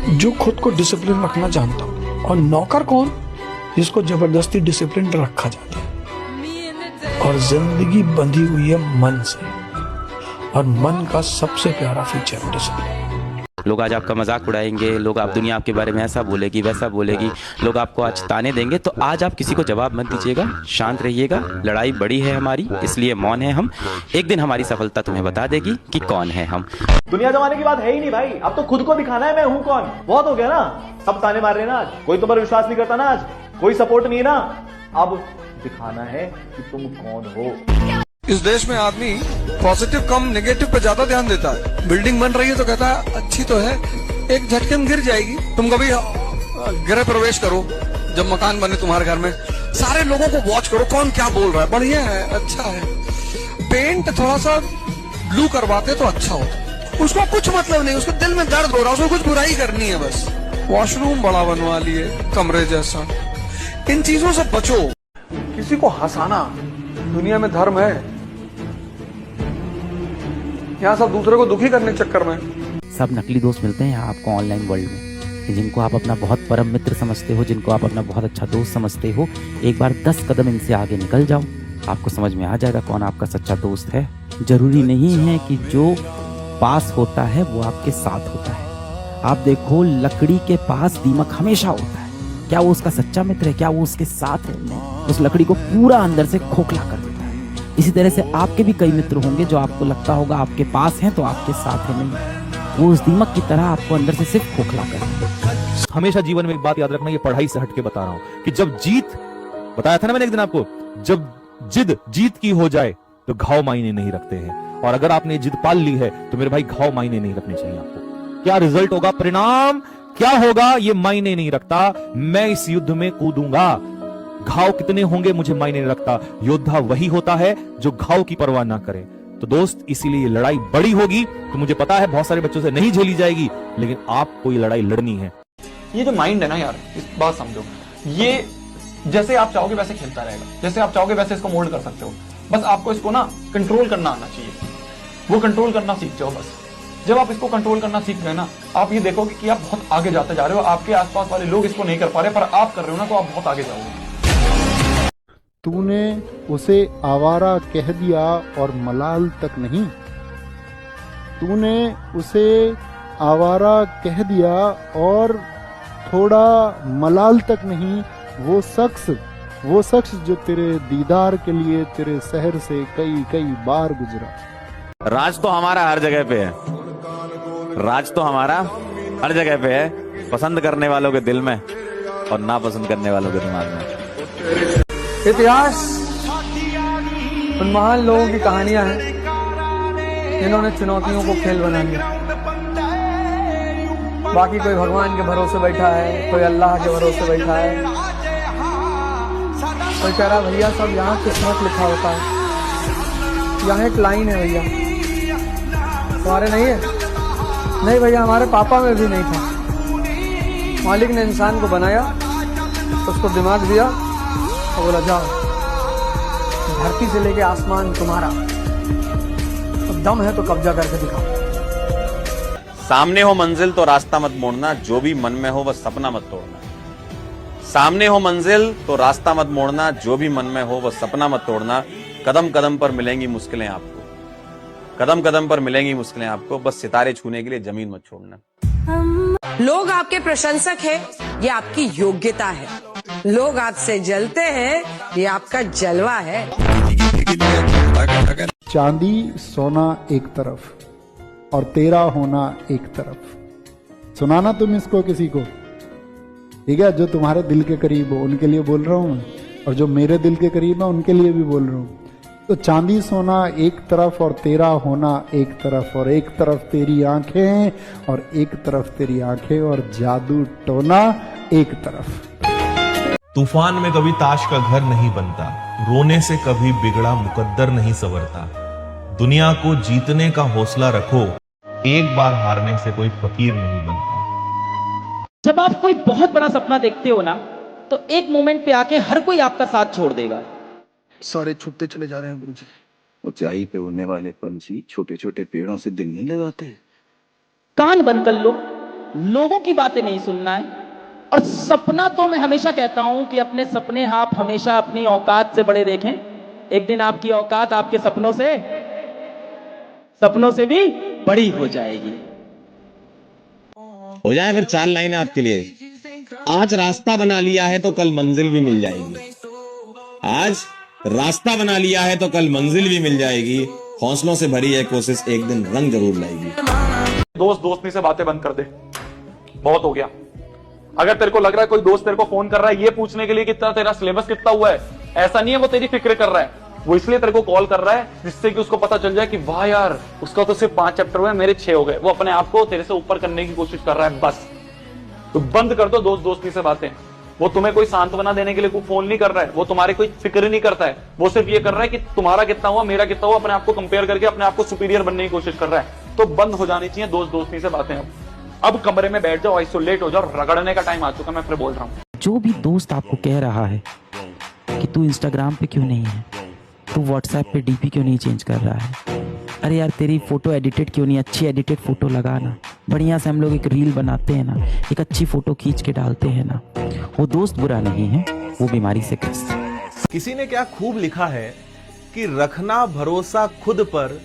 जो खुद को डिसिप्लिन रखना जानता हो, और नौकर कौन? जिसको जबरदस्ती डिसिप्लिन रखा जाता है। और जिंदगी बंधी हुई है मन से, और मन का सबसे प्यारा फीचर है डिसिप्लिन। लोग आज आपका मजाक उड़ाएंगे, लोग आप दुनिया आपके बारे में ऐसा बोलेगी वैसा बोलेगी, लोग आपको आज ताने देंगे, तो आज आप किसी को जवाब मत दीजिएगा, शांत रहिएगा। लड़ाई बड़ी है हमारी, इसलिए मौन है हम। एक दिन हमारी सफलता तुम्हें बता देगी कि कौन है हम। दुनिया जमाने की बात है ही नहीं भाई, अब तो खुद को दिखाना है मैं हूं कौन। बहुत हो गया ना, सब ताने मार रहे हैं ना, आज कोई तुम पर विश्वास नहीं करता ना, आज कोई सपोर्ट नहीं है ना, अब दिखाना है कि तुम कौन हो। इस देश में आदमी पॉजिटिव कम नेगेटिव पे ज्यादा ध्यान देता है। बिल्डिंग बन रही है तो कहता है अच्छी तो है, एक झटके में गिर जाएगी। तुम कभी गृह प्रवेश करो, जब मकान बने तुम्हारे घर में, सारे लोगों को वॉच करो कौन क्या बोल रहा है, बढ़िया है, अच्छा है। पेंट थोड़ा सा ब्लू करवाते तो अच्छा होता। उसको कुछ मतलब नहीं, उसके दिल में दर्द हो रहा है, उसको कुछ बुराई करनी है बस। वॉशरूम बड़ा बनवा लिए, कमरे जैसा। इन चीजों से बचो। किसी को हंसाना दुनिया में धर्म है, यहाँ सब दूसरे को दुखी करने के चक्कर में। सब नकली दोस्त मिलते हैं यहाँ आपको ऑनलाइन वर्ल्ड में, जिनको आप अपना बहुत परम मित्र समझते हो, जिनको आप अपना बहुत अच्छा दोस्त समझते हो। एक बार 10 कदम इनसे आगे निकल जाओ, आपको समझ में आ जाएगा कौन आपका सच्चा दोस्त है। जरूरी नहीं है कि जो पास होता है वो आपके साथ होता है। आप देखो, लकड़ी के पास दीमक हमेशा होता है। क्या वो उसका सच्चा मित्र है? क्या वो उसके साथ है? नहीं, उस लकड़ी को पूरा अंदर से खोखला कर देता है। इसी तरह से आपके भी कई मित्र होंगे जो आपको लगता होगा आपके पास हैं तो आपके साथ है नहीं, वो उस दीमक की तरह आपको अंदर से सिर्फ खोखला कर। हमेशा जीवन में एक बात याद रखना, ये पढ़ाई से हट के बता रहा हूं कि जब जीत, बताया था ना मैंने एक दिन आपको, जब जिद जीत की हो जाए तो घाव मायने नहीं रखते हैं, और अगर आपने जिद पाल ली है तो मेरे भाई घाव मायने नहीं रखने चाहिए आपको। क्या रिजल्ट होगा, परिणाम क्या होगा, ये मायने नहीं रखता। मैं इस युद्ध में कूदूंगा, घाव कितने होंगे मुझे मायने नहीं रखता। योद्धा वही होता है जो घाव की परवाह ना करे। तो दोस्त, इसीलिए ये लड़ाई बड़ी होगी, तो मुझे पता है बहुत सारे बच्चों से नहीं झेली जाएगी, लेकिन आपको ये लड़ाई लड़नी है। ये जो माइंड है ना यार, इस बात समझो, ये जैसे आप चाहोगे वैसे खेलता रहेगा, जैसे आप चाहोगे वैसे इसको मोल्ड कर सकते हो। बस आपको इसको ना कंट्रोल करना आना चाहिए, वो कंट्रोल करना सीख जाओ बस। जब आप इसको कंट्रोल करना सीख गए ना, आप ये देखोगे कि आप बहुत आगे जाते जा रहे हो। आपके आसपास वाले लोग इसको नहीं कर पा रहे, पर आप कर रहे हो ना, तो आप बहुत आगे जाओगे। तूने उसे आवारा कह दिया और मलाल तक नहीं, तूने उसे आवारा कह दिया और थोड़ा मलाल तक नहीं। वो शख्स जो तेरे दीदार के लिए तेरे शहर से कई कई बार गुजरा। राज तो हमारा हर जगह पे है, राज तो हमारा हर जगह पे है, पसंद करने वालों के दिल में और नापसंद करने वालों के दिमाग में। इतिहास उन महान लोगों की कहानियां हैं जिन्होंने चुनौतियों को खेल बना लिया। बाकी कोई भगवान के भरोसे बैठा है, कोई अल्लाह के भरोसे बैठा है, कोई कह रहा भैया सब यहाँ किस्मत लिखा होता है। यहाँ एक लाइन है भैया, तुम्हारे नहीं है? नहीं भैया, हमारे पापा में भी नहीं था। मालिक ने इंसान को बनाया, उसको दिमाग दिया और बोला जाओ, धरती से लेके आसमान तुम्हारा, तो दम है तो कब्जा करके दिखाओ। सामने हो मंजिल तो रास्ता मत मोड़ना, जो भी मन में हो वह सपना मत तोड़ना। सामने हो मंजिल तो रास्ता मत मोड़ना, जो भी मन में हो वह सपना मत तोड़ना। कदम कदम पर मिलेंगी मुश्किलें आपको, कदम कदम पर मिलेंगी मुश्किलें आपको, बस सितारे छूने के लिए जमीन मत छोड़ना। लोग आपके प्रशंसक हैं, ये आपकी योग्यता है। लोग आपसे जलते हैं, ये आपका जलवा है। चांदी सोना एक तरफ और तेरा होना एक तरफ। सुनाना तुम इसको किसी को, ठीक है? जो तुम्हारे दिल के करीब हो उनके लिए बोल रहा हूं मैं, और जो मेरे दिल के करीब है उनके लिए भी बोल रहा हूं। तो चांदी सोना एक तरफ और तेरा होना एक तरफ, और एक तरफ तेरी आंखें और एक तरफ तेरी आंखें, और जादू टोना एक तरफ। तूफान में कभी ताश का घर नहीं बनता, रोने से कभी बिगड़ा मुकद्दर नहीं संवरता। दुनिया को जीतने का हौसला रखो, एक बार हारने से कोई फकीर नहीं बनता। जब आप कोई बहुत बड़ा सपना देखते हो ना, तो एक मोमेंट पे आके हर कोई आपका साथ छोड़ देगा। सारे छुपते चले जा रहे हैं गुरुजी। ऊंचाई पे उड़ने वाले पंछी छोटे छोटे पेड़ों से दिल नहीं लगाते। कान बंद कर लो, लोगों की बातें नहीं सुनना है। और सपना तो मैं हमेशा कहता हूं कि अपने सपने आप हमेशा अपनी औकात से बड़े देखें। एक दिन आपकी औकात आपके सपनों से भी बड़ी हो जाएगी। हो जाए फिर 4 लाइनें आपके लिए। आज रास्ता बना लिया है तो कल मंजिल भी मिल जाएगी। आज रास्ता बना लिया है तो कल मंजिल भी मिल जाएगी। हौसलों से भरी है कोशिश, एक दिन रंग जरूर लाएगी। दोस्ती से बातें बंद कर दे, बहुत हो गया। अगर तेरे को लग रहा है कोई दोस्त तेरे को फोन कर रहा है ये पूछने के लिए कितना तेरा सिलेबस कितना हुआ है, ऐसा नहीं है। वो तेरी फिक्र कर रहा है, वो इसलिए तेरे को कॉल कर रहा है जिससे कि उसको पता चल जाए कि वाह यार उसका तो सिर्फ 5 चैप्टर हुए, मेरे 6 हो गए। वो अपने आप को तेरे से ऊपर करने की कोशिश कर रहा है। बस तो बंद कर दो दोस्ती से बातें। वो तुम्हें कोई सांत्वना देने के लिए कोई फोन नहीं कर रहा है, वो तुम्हारी कोई फिक्र नहीं करता है। वो सिर्फ ये कर रहा है कि तुम्हारा कितना हुआ, मेरा कितना हुआ, अपने आप को कंपेयर करके अपने आप को सुपीरियर बनने की कोशिश कर रहा है। तो बंद हो जानी चाहिए दोस्ती से बातें। अब कमरे में बैठ जाओ, आइसोलेट हो जाओ, रगड़ने का टाइम आ चुका, मैं फिर बोल रहा हूँ। जो भी दोस्त आपको कह रहा है कि तू इंस्टाग्राम पे क्यों नहीं है, तू व्हाट्सएप पे डीपी क्यों नहीं चेंज कर रहा है, अरे यार तेरी फोटो एडिटेड क्यों नहीं, अच्छी एडिटेड फोटो लगाना, बढ़िया से हम लोग एक रील बनाते हैं ना, एक अच्छी फोटो खींच के डालते हैं ना, वो दोस्त बुरा नहीं है, वो बीमारी से ग्रस्त है। किसी ने क्या खूब लिखा है कि रखना भरोसा खुद पर,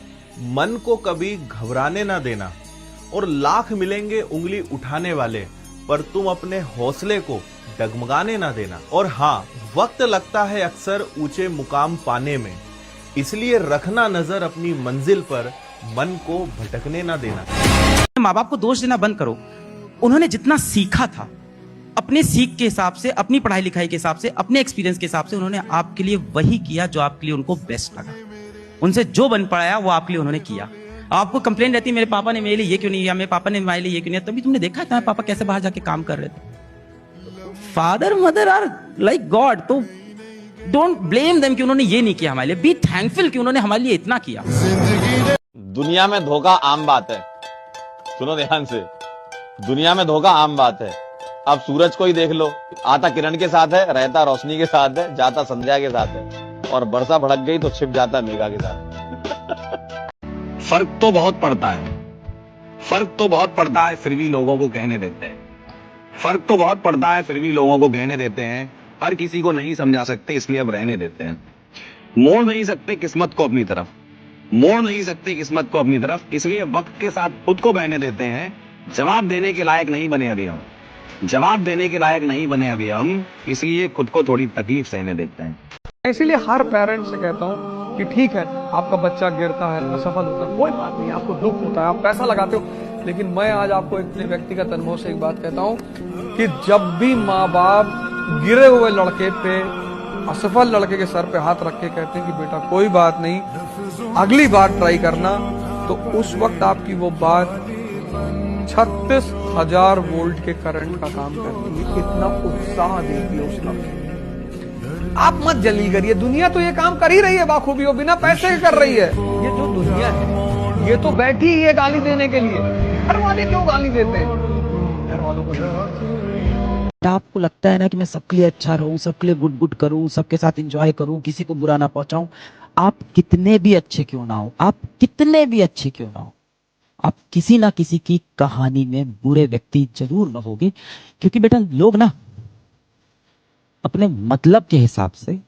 मन को कभी घबराने ना देना, और लाख मिलेंगे उंगली उठाने वाले, पर तुम अपने हौसले को डगमगाने ना देना। और हाँ, वक्त लगता है अक्सर ऊंचे मुकाम पाने में, इसलिए रखना नजर अपनी मंजिल पर, मन को भटकने ना देना। माँ बाप को दोष देना बंद करो। उन्होंने जितना सीखा था अपने सीख के हिसाब से, अपनी पढ़ाई लिखाई के हिसाब से, अपने एक्सपीरियंस के हिसाब से उन्होंने आपके लिए वही किया जो आपके लिए उनको बेस्ट लगा। उनसे जो बन पड़ाया वो आपके लिए उन्होंने किया। आपको कंप्लेंट रहती है मेरे पापा ने मेरे लिए ये क्यों नहीं किया, मेरे पापा ने मेरे लिए ये क्यों नहीं किया। तभी तुमने देखा था पापा कैसे बाहर जाके काम कर रहे थे। Father mother are like God, तो डोंट ब्लेम देम कि उन्होंने ये नहीं किया हमारे लिए। बी थैंकफुल कि उन्होंने हमारे लिए इतना किया। दुनिया में धोखा आम बात है। सुनो ध्यान से, दुनिया में धोखा आम बात है। अब सूरज को ही देख लो, आता किरण के साथ है, रहता रोशनी के साथ है, जाता संध्या के साथ है, और वर्षा भड़क गई तो छिप जाता मेघा के साथ। फर्क तो बहुत पड़ता है, फर्क तो बहुत पड़ता है, फिर भी लोगों को कहने देते हैं। फर्क तो बहुत पड़ता है, फिर भी लोगों को कहने देते हैं। हर किसी को नहीं समझा सकते, इसलिए अब रहने देते हैं। मोड़ नहीं सकते किस्मत को अपनी तरफ, मोड़ नहीं सकते किस्मत को अपनी तरफ, इसलिए वक्त के साथ खुद को बहने देते हैं। जवाब देने के लायक नहीं बने अभी हम, जवाब देने के लायक नहीं बने अभी हम, इसलिए खुद को थोड़ी तकलीफ सहने देते हैं। इसीलिए हर पेरेंट्स से कहता हूँ कि ठीक है आपका बच्चा गिरता है, असफल होता है, कोई बात नहीं, आपको दुख होता है, आप पैसा लगाते हो, लेकिन मैं आज आपको अपने व्यक्तिगत अनुभव से एक बात कहता हूँ कि जब भी माँ बाप गिरे हुए लड़के पे, असफल लड़के के सर पे हाथ रख के कहते हैं कि बेटा कोई बात नहीं, अगली बार ट्राई करना, तो उस वक्त आपकी वो बात 36,000 वोल्ट के करंट का काम करती है। इतना उत्साह देती है उस लड़के। आप मत जल्दी करिए, दुनिया तो ये काम कर ही रही है बाखूबी, वो बिना पैसे के कर रही है। ये जो दुनिया है ये तो बैठी ही है गाली देने के लिए। घर वाले क्यों गाली देते हैं? घर वालों को आपको लगता है ना कि मैं सबके लिए अच्छा रहूं, सबके लिए गुड गुड करूं, सबके साथ एंजॉय करूं, किसी को बुरा ना पहुंचाऊं। आप कितने भी अच्छे क्यों ना हो, आप कितने भी अच्छे क्यों ना हो, आप किसी ना किसी की कहानी में बुरे व्यक्ति जरूर न होगे। क्योंकि बेटा लोग ना अपने मतलब के हिसाब से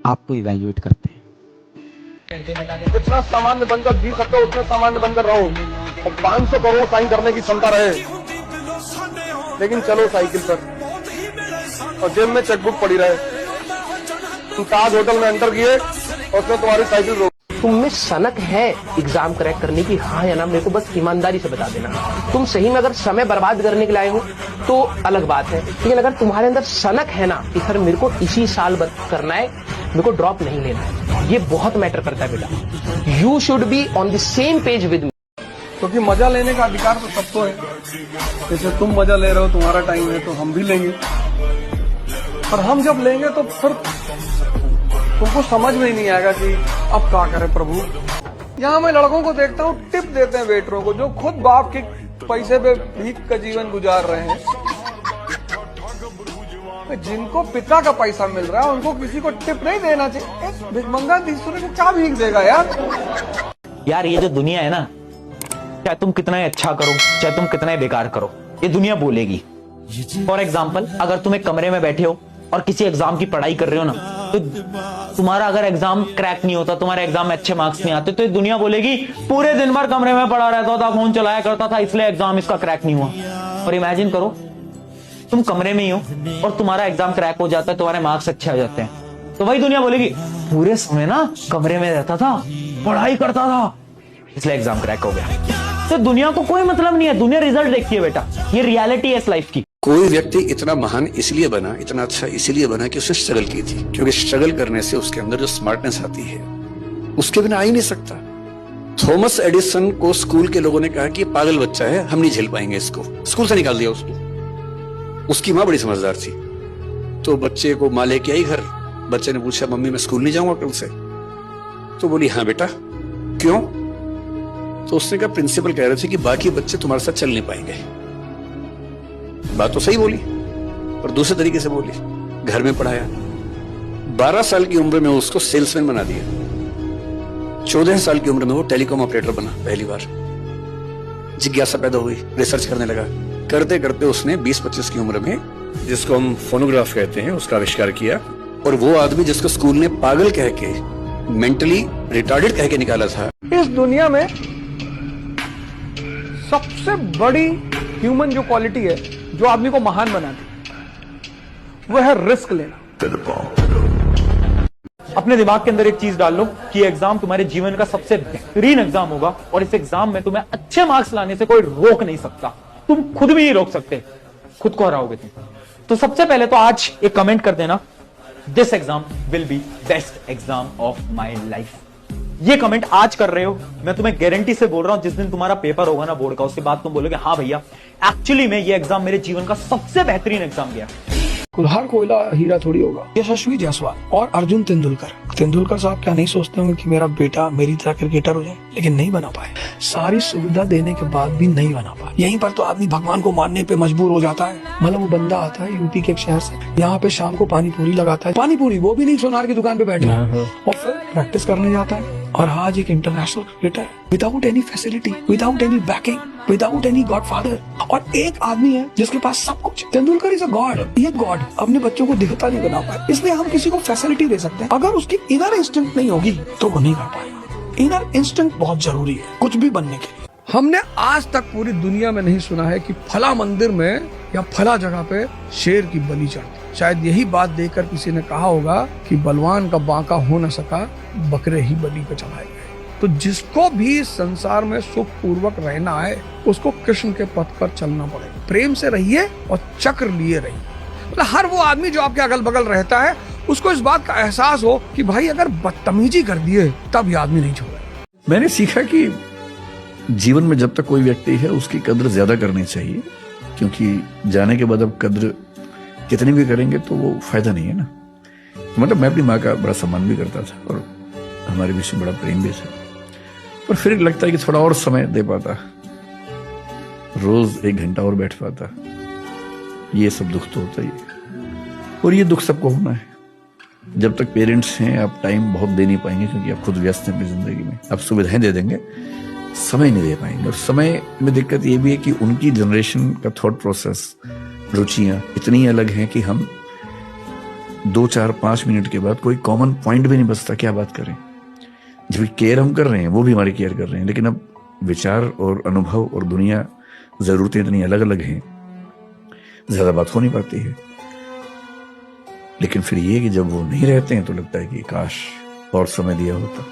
आपको इवैल्यूएट करते हैं। जितना सामान्य बनकर जी सकते हो उतना सामान्य बनकर रहो, और 500 करोड़ साइन करने की क्षमता रहे, लेकिन चलो साइकिल पर और जेब में चेकबुक पड़ी रहे। तुम ताज होटल में एंटर किए और उसमें तुम्हारी साइकिल रोक। तुम में सनक है एग्जाम क्रैक करने की, हाँ या ना, मेरे को बस ईमानदारी से बता देना। तुम सही में अगर समय बर्बाद करने के लिए आए हो तो अलग बात है, लेकिन अगर तुम्हारे अंदर सनक है ना कि सर मेरे को इसी साल करना है, मेरे को ड्रॉप नहीं लेना है, ये बहुत मैटर करता है बेटा। You should be on the same page with me. क्योंकि मजा लेने का अधिकार तो सबको है। जैसे तुम मजा ले रहे हो, तुम्हारा टाइम है, तो हम भी लेंगे, और हम जब लेंगे तो फिर तुमको समझ में ही नहीं आएगा कि अब क्या करें प्रभु। यहाँ मैं लड़कों को देखता हूँ टिप देते हैं वेटरों को, जो खुद बाप के पैसे पे भीख का जीवन गुजार रहे हैं। जिनको पिता का पैसा मिल रहा है उनको किसी को टिप नहीं देना चाहिए। भिखमंगा दूसरे को क्या भीख देगा यार। यार ये जो दुनिया है ना, चाहे तुम कितना ही अच्छा करो, चाहे तुम कितना ही बेकार करो, ये दुनिया बोलेगी। फॉर एग्जाम्पल, अगर तुम एक कमरे में बैठे हो और किसी एग्जाम की पढ़ाई कर रहे हो ना, तो तुम्हारा अगर एग्जाम क्रैक नहीं होता, तुम्हारे एग्जाम में अच्छे मार्क्स नहीं आते, तो ये दुनिया बोलेगी पूरे दिन भर कमरे में पड़ा रहता था, फोन चलाया करता था, इसलिए एग्जाम इसका क्रैक नहीं हुआ। और इमेजिन करो तुम कमरे में ही हो और तुम्हारा एग्जाम क्रैक हो जाता है, तुम्हारे मार्क्स अच्छे आ जाते हैं, तो वही दुनिया बोलेगी पूरे समय ना कमरे में रहता था, पढ़ाई करता था, इसलिए एग्जाम क्रैक हो गया। तो दुनिया को कोई मतलब नहीं है, दुनिया रिजल्ट देखती है बेटा, ये रियलिटी है इस लाइफ की। कोई व्यक्ति इतना महान इसलिए बना, इतना अच्छा इसलिए बना कि उसने स्ट्रगल की थी, क्योंकि स्ट्रगल करने से उसके अंदर जो स्मार्टनेस आती है उसके बिना आ ही नहीं सकता। थॉमस एडिसन को स्कूल के लोगों ने कहा कि ये पागल बच्चा है, हम नहीं झेल पाएंगे इसको, स्कूल से निकाल दिया उसको। उसकी माँ बड़ी समझदार थी, तो बच्चे को माँ लेके आई घर। बच्चे ने पूछा मम्मी मैं स्कूल नहीं जाऊंगा कल से, तो बोली हाँ बेटा क्यों? तो उसने कहा प्रिंसिपल कह रहे थे कि बाकी बच्चे तुम्हारे साथ चल नहीं पाएंगे। बात तो सही बोली, पर दूसरे तरीके से बोली। घर में पढ़ाया, 12 साल की उम्र में उसको सेल्समैन बना दिया, 14 साल की उम्र में वो टेलीकॉम ऑपरेटर बना। पहली बार जिज्ञासा पैदा हुई, रिसर्च करने लगा। करते करते उसने 20-25 की उम्र में, जिसको हम फोनोग्राफ कहते हैं, उसका आविष्कार किया। और वो आदमी जिसको स्कूल ने पागल कह के, मेंटली रिटार्डेड कह के निकाला था, इस दुनिया में सबसे बड़ी ह्यूमन जो क्वालिटी है जो आदमी को महान बनाती है, वो है रिस्क लेना। अपने दिमाग के अंदर एक चीज डाल लो कि एग्जाम तुम्हारे जीवन का सबसे बेहतरीन एग्जाम होगा और इस एग्जाम में तुम्हें अच्छे मार्क्स लाने से कोई रोक नहीं सकता, तुम खुद भी नहीं रोक सकते, खुद को हराओगे तुम। तो सबसे पहले तो आज एक कमेंट कर देना, this exam will be best exam of my life. ये कमेंट आज कर रहे हो, मैं तुम्हें गारंटी से बोल रहा हूं जिस दिन तुम्हारा पेपर होगा ना बोर्ड का, उसके बाद तुम बोलोगे हाँ भैया एक्चुअली में ये एग्जाम मेरे जीवन का सबसे बेहतरीन एग्जाम गया। कुल्हार कोयला हीरा थोड़ी होगा। यशस्वी जायसवाल और अर्जुन तेंदुलकर। तेंदुलकर साहब क्या नहीं सोचते होंगे कि मेरा बेटा मेरी तरह क्रिकेटर हो जाए, लेकिन नहीं बना पाए। सारी सुविधा देने के बाद भी नहीं बना पाए। यहीं पर तो आदमी भगवान को मानने पे मजबूर हो जाता है। मतलब वो बंदा आता है यूपी के एक शहर से, यहाँ पे शाम को पानी पूरी लगाता है, पानी पूरी वो भी नहीं सोनार की दुकान पे बैठा और फिर प्रैक्टिस करने जाता है। और आज एक international cricketer without any facility, without any banking, without any godfather. और एक आदमी है जिसके पास सब कुछ। Tendulkar is a God. ये गॉड अपने बच्चों को देवता नहीं बना पाए, इसलिए हम किसी को फैसिलिटी दे सकते हैं। अगर उसकी इनर इंस्टिंक्ट नहीं होगी तो वो नहीं कर पाएगा। इनर इंस्टिंक्ट बहुत जरूरी है कुछ भी बनने के लिए। हमने आज तक पूरी दुनिया में नहीं सुना है कि फला मंदिर में या फला जगह पे शेर की बलि चढ़ती। शायद यही बात देखकर किसी ने कहा होगा कि बलवान का बांका हो न सका, बकरे ही बलि पे चढ़ाए गए। तो जिसको भी संसार में सुख पूर्वक रहना है उसको कृष्ण के पथ पर चलना पड़ेगा। प्रेम से रहिए और चक्र लिए रहिए। मतलब हर वो आदमी जो आपके अगल बगल रहता है उसको इस बात का एहसास हो कि भाई अगर बदतमीजी कर दिए तब ये आदमी नहीं छोड़े। मैंने सीखा कि जीवन में जब तक कोई व्यक्ति है उसकी कद्र ज्यादा करनी चाहिए, क्योंकि जाने के बाद अब कद्र कितनी भी करेंगे तो वो फायदा नहीं है ना। मतलब मैं अपनी माँ का बड़ा सम्मान भी करता था और हमारे बीच में बड़ा प्रेम भी था, पर फिर लगता है कि थोड़ा और समय दे पाता, रोज 1 घंटा और बैठ पाता। ये सब दुख तो होता ही है और ये दुख सबको होना है। जब तक पेरेंट्स हैं आप टाइम बहुत दे नहीं पाएंगे, क्योंकि आप खुद व्यस्त हैं अपनी जिंदगी में। आप सुविधाएं दे देंगे, समय नहीं दे पाएंगे। और समय में दिक्कत ये भी है कि उनकी जनरेशन का थॉट प्रोसेस, रुचियां इतनी अलग हैं कि हम 2, 4, 5 मिनट के बाद कोई कॉमन पॉइंट भी नहीं बचता, क्या बात करें। जो केयर हम कर रहे हैं वो भी हमारी केयर कर रहे हैं, लेकिन अब विचार और अनुभव और दुनिया, जरूरतें इतनी अलग अलग हैं, ज्यादा बात हो नहीं पाती है। लेकिन फिर ये कि जब वो नहीं रहते हैं तो लगता है कि काश और समय दिया होता।